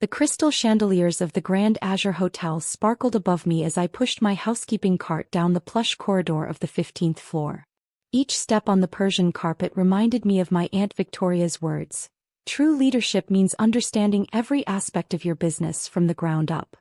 The crystal chandeliers of the Grand Azure Hotel sparkled above me as I pushed my housekeeping cart down the plush corridor of the 15th floor. Each step on the Persian carpet reminded me of my Aunt Victoria's words. True leadership means understanding every aspect of your business from the ground up.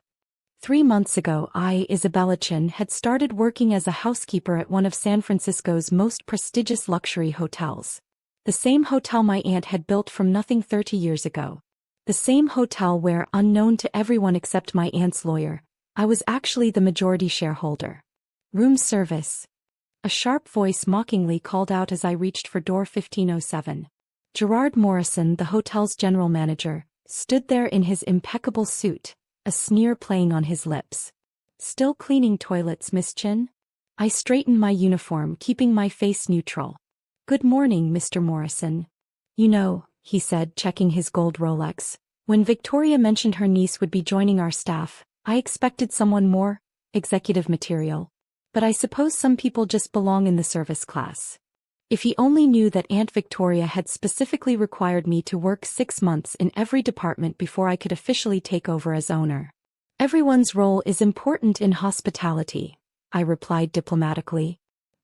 3 months ago, I, Isabella Chin, had started working as a housekeeper at one of San Francisco's most prestigious luxury hotels. The same hotel my aunt had built from nothing 30 years ago. The same hotel where, unknown to everyone except my aunt's lawyer, I was actually the majority shareholder. Room service. A sharp voice mockingly called out as I reached for door 1507. Gerard Morrison, the hotel's general manager, stood there in his impeccable suit, a sneer playing on his lips. Still cleaning toilets, Miss Chin? I straightened my uniform, keeping my face neutral. Good morning, Mr. Morrison. You know, he said, checking his gold Rolex, when Victoria mentioned her niece would be joining our staff, I expected someone more executive material. But I suppose some people just belong in the service class. If he only knew that Aunt Victoria had specifically required me to work 6 months in every department before I could officially take over as owner. Everyone's role is important in hospitality, I replied diplomatically.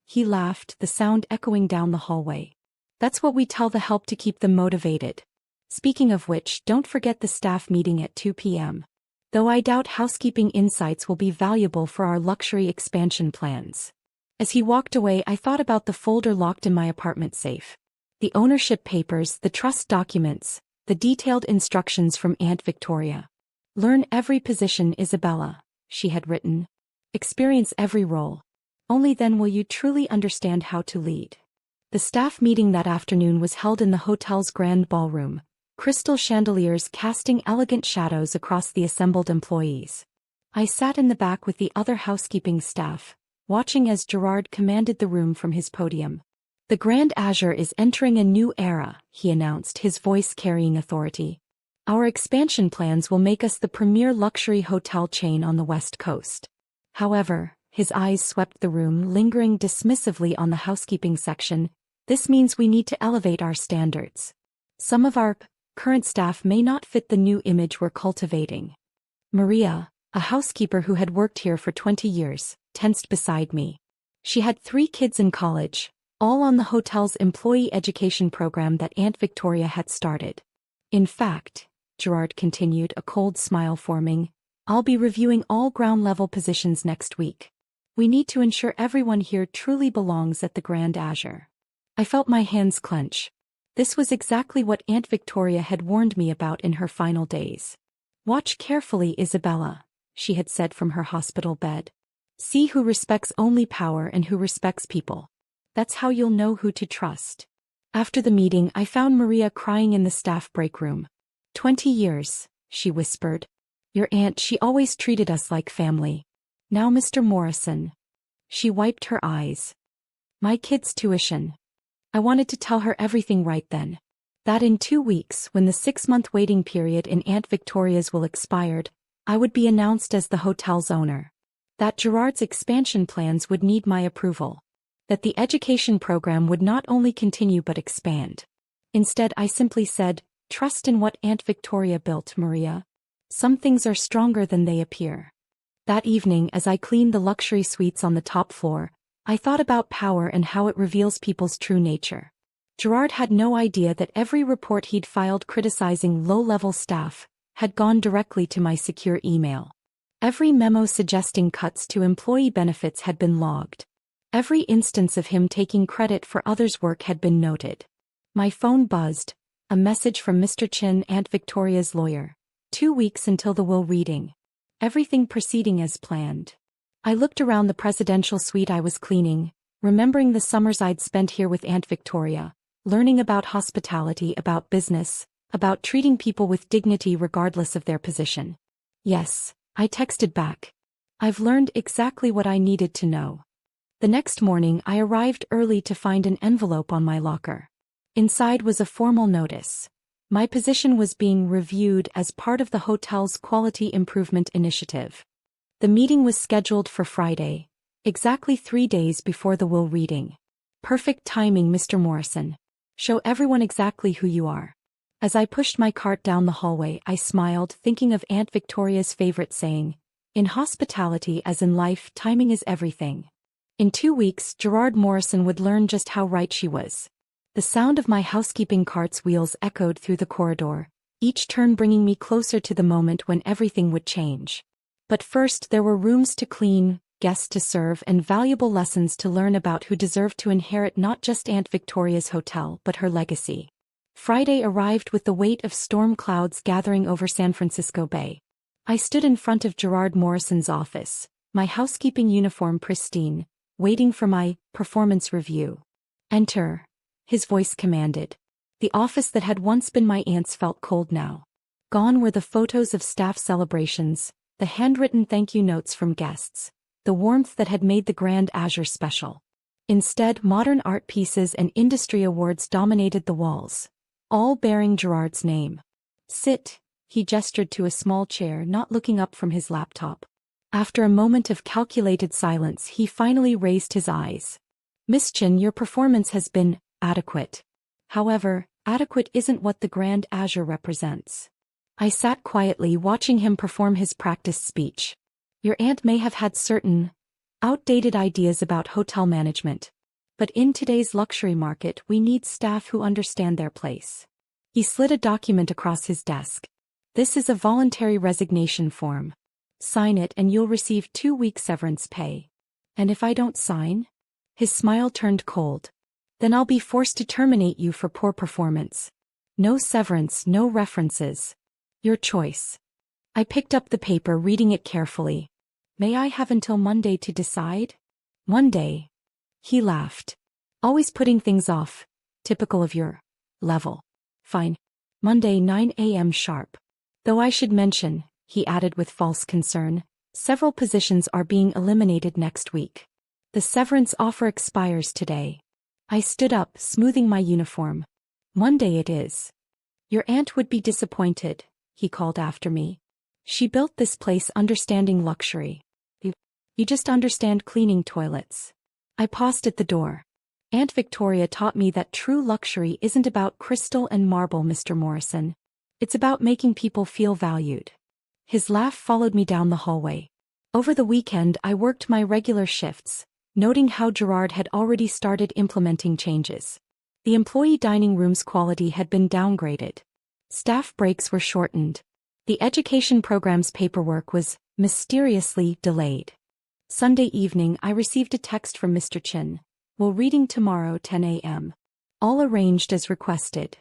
He laughed, the sound echoing down the hallway. That's what we tell the help to keep them motivated. Speaking of which, don't forget the staff meeting at 2 p.m. Though I doubt housekeeping insights will be valuable for our luxury expansion plans. As he walked away, I thought about the folder locked in my apartment safe. The ownership papers, the trust documents, the detailed instructions from Aunt Victoria. Learn every position, Isabella, she had written. Experience every role. Only then will you truly understand how to lead. The staff meeting that afternoon was held in the hotel's grand ballroom, crystal chandeliers casting elegant shadows across the assembled employees. I sat in the back with the other housekeeping staff, watching as Gerard commanded the room from his podium. The Grand Azure is entering a new era, he announced, his voice carrying authority. Our expansion plans will make us the premier luxury hotel chain on the West Coast. However, his eyes swept the room, lingering dismissively on the housekeeping section. This means we need to elevate our standards. Some of our current staff may not fit the new image we're cultivating. Maria, a housekeeper who had worked here for 20 years, tensed beside me. She had 3 kids in college, all on the hotel's employee education program that Aunt Victoria had started. In fact, Gerard continued, a cold smile forming, I'll be reviewing all ground-level positions next week. We need to ensure everyone here truly belongs at the Grand Azure. I felt my hands clench. This was exactly what Aunt Victoria had warned me about in her final days. Watch carefully, Isabella, she had said from her hospital bed. See who respects only power and who respects people. That's how you'll know who to trust. After the meeting, I found Maria crying in the staff break room. 20 years, she whispered. Your aunt, she always treated us like family. Now Mr. Morrison. She wiped her eyes. My kid's tuition. I wanted to tell her everything right then. That in 2 weeks, when the 6-month waiting period in Aunt Victoria's will expired, I would be announced as the hotel's owner. That Gerard's expansion plans would need my approval. That the education program would not only continue but expand. Instead, I simply said, trust in what Aunt Victoria built, Maria. Some things are stronger than they appear. That evening, as I cleaned the luxury suites on the top floor, I thought about power and how it reveals people's true nature. Gerard had no idea that every report he'd filed criticizing low-level staff had gone directly to my secure email. Every memo suggesting cuts to employee benefits had been logged. Every instance of him taking credit for others' work had been noted. My phone buzzed, a message from Mr. Chin, Aunt Victoria's lawyer. 2 weeks until the will reading. Everything proceeding as planned. I looked around the presidential suite I was cleaning, remembering the summers I'd spent here with Aunt Victoria, learning about hospitality, about business, about treating people with dignity regardless of their position. Yes, I texted back. I've learned exactly what I needed to know. The next morning I arrived early to find an envelope on my locker. Inside was a formal notice. My position was being reviewed as part of the hotel's quality improvement initiative. The meeting was scheduled for Friday, exactly 3 days before the will reading. Perfect timing, Mr. Morrison. Show everyone exactly who you are. As I pushed my cart down the hallway, I smiled, thinking of Aunt Victoria's favorite saying, "In hospitality as in life, timing is everything." In 2 weeks, Gerard Morrison would learn just how right she was. The sound of my housekeeping cart's wheels echoed through the corridor, each turn bringing me closer to the moment when everything would change. But first there were rooms to clean, guests to serve, and valuable lessons to learn about who deserved to inherit not just Aunt Victoria's hotel but her legacy. Friday arrived with the weight of storm clouds gathering over San Francisco Bay. I stood in front of Gerard Morrison's office, my housekeeping uniform pristine, waiting for my performance review. "Enter," his voice commanded. The office that had once been my aunt's felt cold now. Gone were the photos of staff celebrations, the handwritten thank you notes from guests, the warmth that had made the Grand Azure special. Instead, modern art pieces and industry awards dominated the walls, all bearing Gerard's name. "Sit," he gestured to a small chair, not looking up from his laptop. After a moment of calculated silence, he finally raised his eyes. "Miss Chin, your performance has been adequate. However, adequate isn't what the Grand Azure represents." I sat quietly, watching him perform his practiced speech. "Your aunt may have had certain outdated ideas about hotel management, but in today's luxury market we need staff who understand their place." He slid a document across his desk. "This is a voluntary resignation form. Sign it and you'll receive 2 weeks severance pay." "And if I don't sign?" His smile turned cold. "Then I'll be forced to terminate you for poor performance. No severance, no references. Your choice." I picked up the paper, reading it carefully. "May I have until Monday to decide?" "Monday?" He laughed. "Always putting things off. Typical of your level." "Fine. Monday 9 a.m. sharp. Though I should mention," he added with false concern, "several positions are being eliminated next week. The severance offer expires today." I stood up, smoothing my uniform. "Monday it is." "Your aunt would be disappointed," he called after me. "She built this place understanding luxury. You just understand cleaning toilets." I paused at the door. "Aunt Victoria taught me that true luxury isn't about crystal and marble, Mr. Morrison. It's about making people feel valued." His laugh followed me down the hallway. Over the weekend I worked my regular shifts, noting how Gerard had already started implementing changes. The employee dining room's quality had been downgraded. Staff breaks were shortened. The education program's paperwork was mysteriously delayed. Sunday evening I received a text from Mr. Chin. "We'll reading tomorrow 10 a.m. All arranged as requested."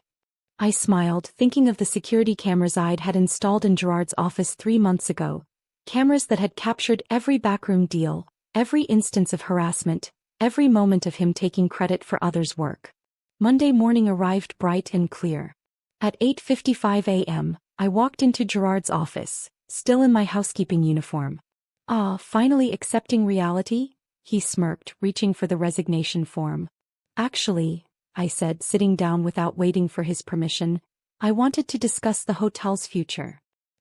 I smiled, thinking of the security cameras I'd had installed in Gerard's office 3 months ago. Cameras that had captured every backroom deal, every instance of harassment, every moment of him taking credit for others' work. Monday morning arrived bright and clear. At 8:55 a.m., I walked into Gerard's office, still in my housekeeping uniform. "Ah, finally accepting reality?" he smirked, reaching for the resignation form. "Actually," I said, sitting down without waiting for his permission, "I wanted to discuss the hotel's future."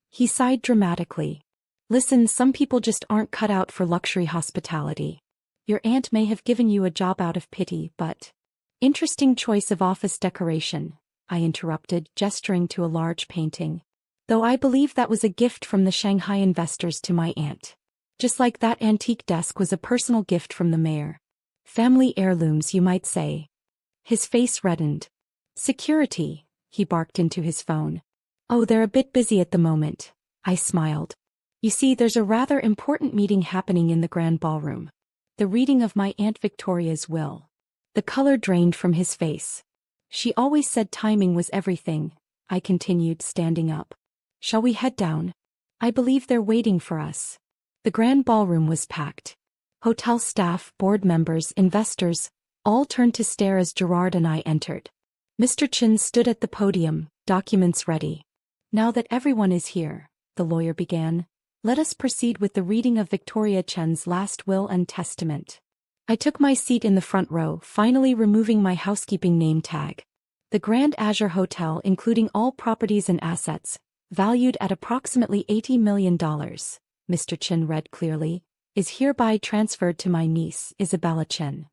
He sighed dramatically. "Listen, some people just aren't cut out for luxury hospitality. Your aunt may have given you a job out of pity, but—" "Interesting choice of office decoration," I interrupted, gesturing to a large painting. "Though I believe that was a gift from the Shanghai investors to my aunt. Just like that antique desk was a personal gift from the mayor. Family heirlooms, you might say." His face reddened. "Security," he barked into his phone. "Oh, they're a bit busy at the moment," I smiled. "You see, there's a rather important meeting happening in the grand ballroom. The reading of my Aunt Victoria's will." The color drained from his face. "She always said timing was everything," I continued, standing up. "Shall we head down? I believe they're waiting for us." The grand ballroom was packed. Hotel staff, board members, investors, all turned to stare as Gerard and I entered. Mr. Chin stood at the podium, documents ready. "Now that everyone is here," the lawyer began, "let us proceed with the reading of Victoria Chen's last will and testament." I took my seat in the front row, finally removing my housekeeping name tag. "The Grand Azure Hotel, including all properties and assets, valued at approximately $80 million, Mr. Chin read clearly, is hereby transferred to my niece, Isabella Chin."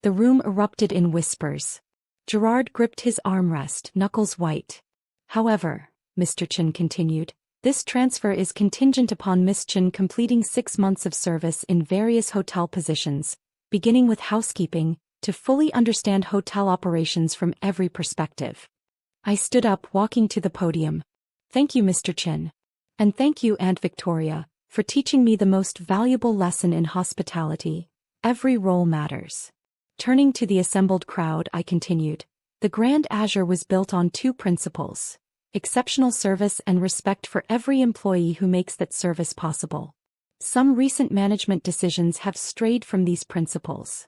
The room erupted in whispers. Gerard gripped his armrest, knuckles white. However, Mr. Chen continued, this transfer is contingent upon Miss Chen completing 6 months of service in various hotel positions, beginning with housekeeping, to fully understand hotel operations from every perspective. I stood up, walking to the podium. Thank you, Mr. Chen. And thank you, Aunt Victoria, for teaching me the most valuable lesson in hospitality. Every role matters. Turning to the assembled crowd, I continued. The Grand Azure was built on 2 principles: exceptional service and respect for every employee who makes that service possible. Some recent management decisions have strayed from these principles.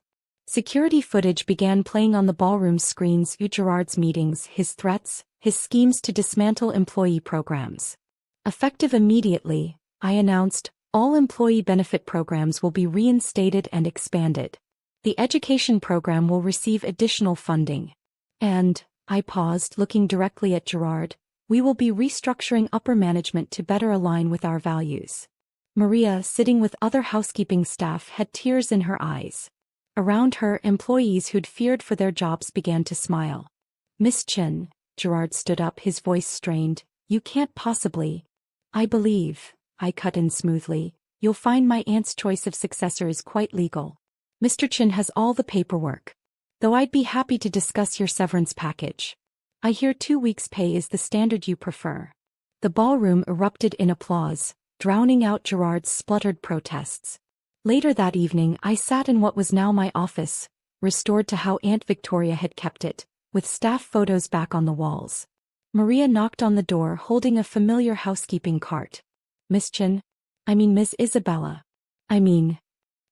Security footage began playing on the ballroom screens. Gerard's meetings, his threats, his schemes to dismantle employee programs. Effective immediately, I announced, all employee benefit programs will be reinstated and expanded. The education program will receive additional funding. And, I paused, looking directly at Gerard, we will be restructuring upper management to better align with our values. Maria, sitting with other housekeeping staff, had tears in her eyes. Around her, employees who'd feared for their jobs began to smile. Miss Chen, Gerard stood up, his voice strained, you can't possibly. I believe, I cut in smoothly, you'll find my aunt's choice of successor is quite legal. Mr. Chen has all the paperwork. Though I'd be happy to discuss your severance package. I hear 2 weeks' pay is the standard you prefer. The ballroom erupted in applause, drowning out Gerard's spluttered protests. Later that evening, I sat in what was now my office, restored to how Aunt Victoria had kept it, with staff photos back on the walls. Maria knocked on the door holding a familiar housekeeping cart. Miss Chen? Miss Isabella.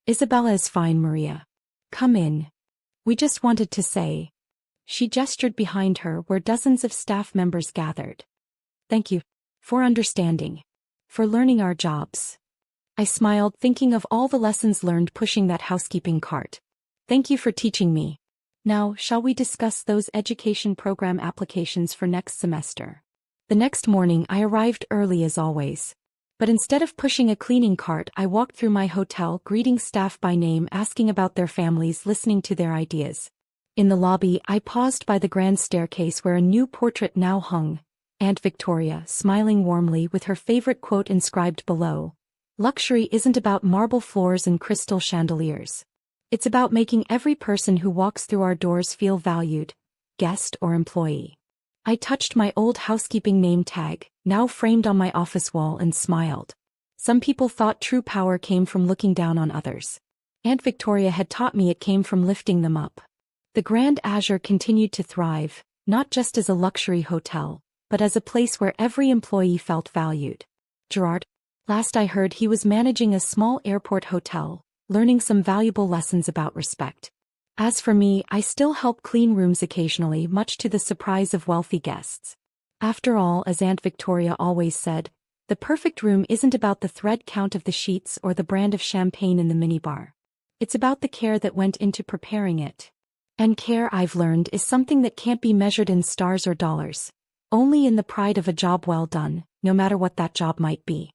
Isabella is fine, Maria. Come in. We just wanted to say. She gestured behind her where dozens of staff members gathered. Thank you. For understanding. For learning our jobs. I smiled, thinking of all the lessons learned pushing that housekeeping cart. Thank you for teaching me. Now, shall we discuss those education program applications for next semester? The next morning I arrived early as always. But instead of pushing a cleaning cart, I walked through my hotel, greeting staff by name, asking about their families, listening to their ideas. In the lobby, I paused by the grand staircase where a new portrait now hung. Aunt Victoria, smiling warmly with her favorite quote inscribed below. Luxury isn't about marble floors and crystal chandeliers. It's about making every person who walks through our doors feel valued, guest or employee. I touched my old housekeeping name tag, now framed on my office wall, and smiled. Some people thought true power came from looking down on others. Aunt Victoria had taught me it came from lifting them up. The Grand Azure continued to thrive, not just as a luxury hotel, but as a place where every employee felt valued. Gerard? Last I heard, he was managing a small airport hotel, learning some valuable lessons about respect. As for me, I still help clean rooms occasionally, much to the surprise of wealthy guests. After all, as Aunt Victoria always said, the perfect room isn't about the thread count of the sheets or the brand of champagne in the minibar. It's about the care that went into preparing it. And care, I've learned, is something that can't be measured in stars or dollars, only in the pride of a job well done, no matter what that job might be.